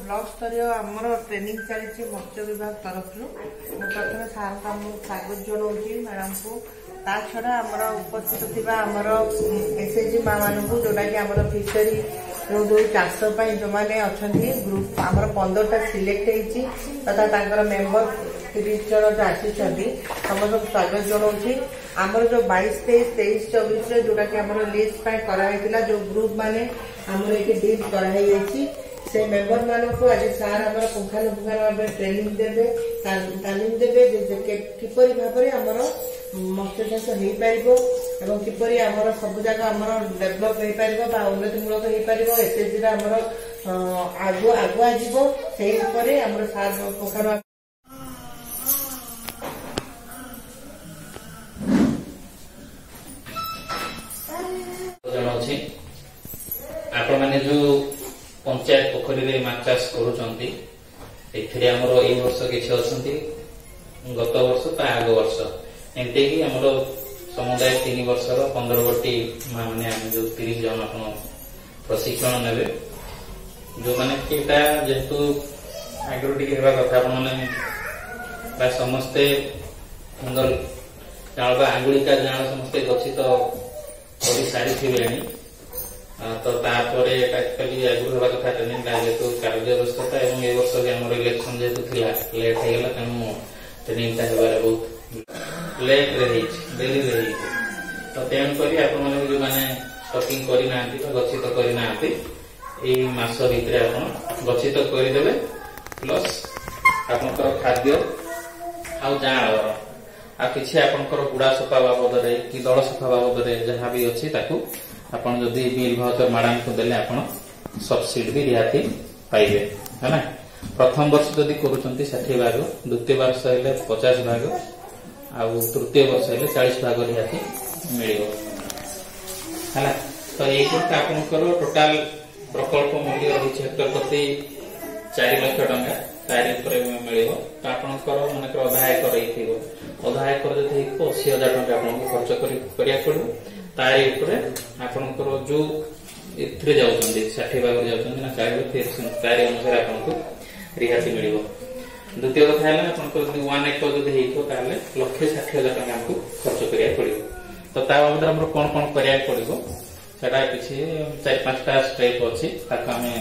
Block स्तरीय आमर training चली मत्स्य विभाग तरफ प्रथम सार का स्वागत जनाऊँगी मैडम को ता छड़ा आमर उपस्थित थी आमर एसएचजी माँ मान जोटा कि आमर फिशरी जो चाष जो मैंने अच्छा ग्रुप आमर 15टा सिलेक्ट होती तथा मेम्बर 30 जन जो आसी समस्त स्वागत जनाऊँगी आमर जो 22, 23, 23, 24 जोटा कि आमर लिस्ट कराई जो ग्रुप माने आमर ये डील कराई से मेम्बर मान को आज सार आम पुंखानुपुंखान भाव ट्रेनिंग देवे तालीम देवे किपरि भाव आमर मत्स्य चाष हो पार किपरि आमर सब जगह आमर डेभलप हो पार उन्नतिमूलक हो पार एसएचजी आमर आगुआ जीव से आमर सार पुंखानु आपण माने जो पंचायत पोखरी माछ चाष करमर ये वर्ष किसी अच्छा गत वर्ष आग वर्ष एमती कि आम समुदाय 3 वर्षर 15 गोटी माँ मैंने जो 30 जन आप प्रशिक्षण ने जो मैंने जेहेतु आगे टी कथा मैंने समस्ते जाल आंगुलिका जाल समस्ते गच्छित कर सारी थे तो तापर एक्चुअली आगुरी हवा कथा ट्रेनिंग जेहतु कार्य व्यवस्था और ये वर्ष भी आम इलेक्शन जेहतु लेट होगा तेणु ट्रेनिंग बहुत लेट डेरी तो तेणुक जो मैंने स्टकिंग करना गच्छित करना मस भितर आप गच्छित करदे प्लस आपंकर खाद्य आल कि आपंकर गुड़ा सफा बाबद कि दल सफा बाबद जहाँ भी अच्छी आपन जदि बिल भाउचर मैडम को देले आपन सब्सिडी भी रिहाती पाइबे है ना। प्रथम वर्ष जदि करूचंती 60 भाग, द्वितीय वर्ष हेले 50 भाग आ तृतीय वर्ष हेले 40 भाग रिहाती मिलिबो है ना। तो एई कोन आपनकर टोटल प्रकल्प मूल्य रही हेक्टर प्रति 4 लाख टंका तारी ऊपर मिलिबो। तो आपनकर मानकर अधा एकर रहिथिबो, अधा एकर जदि 80,000 टंका आपनको खर्च करिया पड़िबो। तारी ऊपर आपनकर जो इथरे जाउछंदी 60 भाग जाउछंदी ना तारी अनुसार आपनको रिहाती मिलिबो। द्वितीय कथा है आपनकर 1 एकर जदि हेइथो ताले 1,60,000 टंका हमको खर्च करिया पड़िबो। तो ता बाबद हमर कोन करिया पड़िबो सेटा किछि 4-5टा स्टेप अछि ताको हमें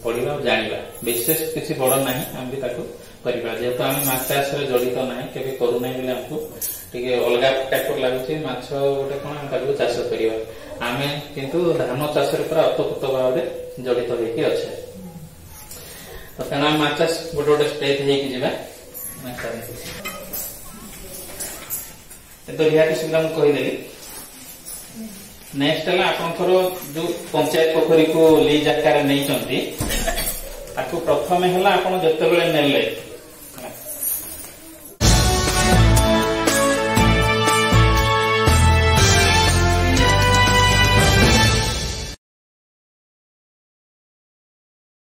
पढिबा जानिबा विशेष किछि बड़ नाही हम भी ताको करिबा जेतो हम माछ चाष रे जड़ित नाही केबे करू नाही बोले हमको टिके अलगा टाइप लागुछि माछ गोटे कोन हम ताको चाष करिबा आमे किंतु धान चाष रे पूरा अतपुत भाव रे जड़ित होइके अछि। तो तेना माछ चाष गोटे स्टेप हेकि जिबा तो रिहाती सुविधा हम कहि देली। नेक्स्ट है आपंकर जो पंचायत पोखरी को लीज आकार नहीं प्रथम है आप जिते नेले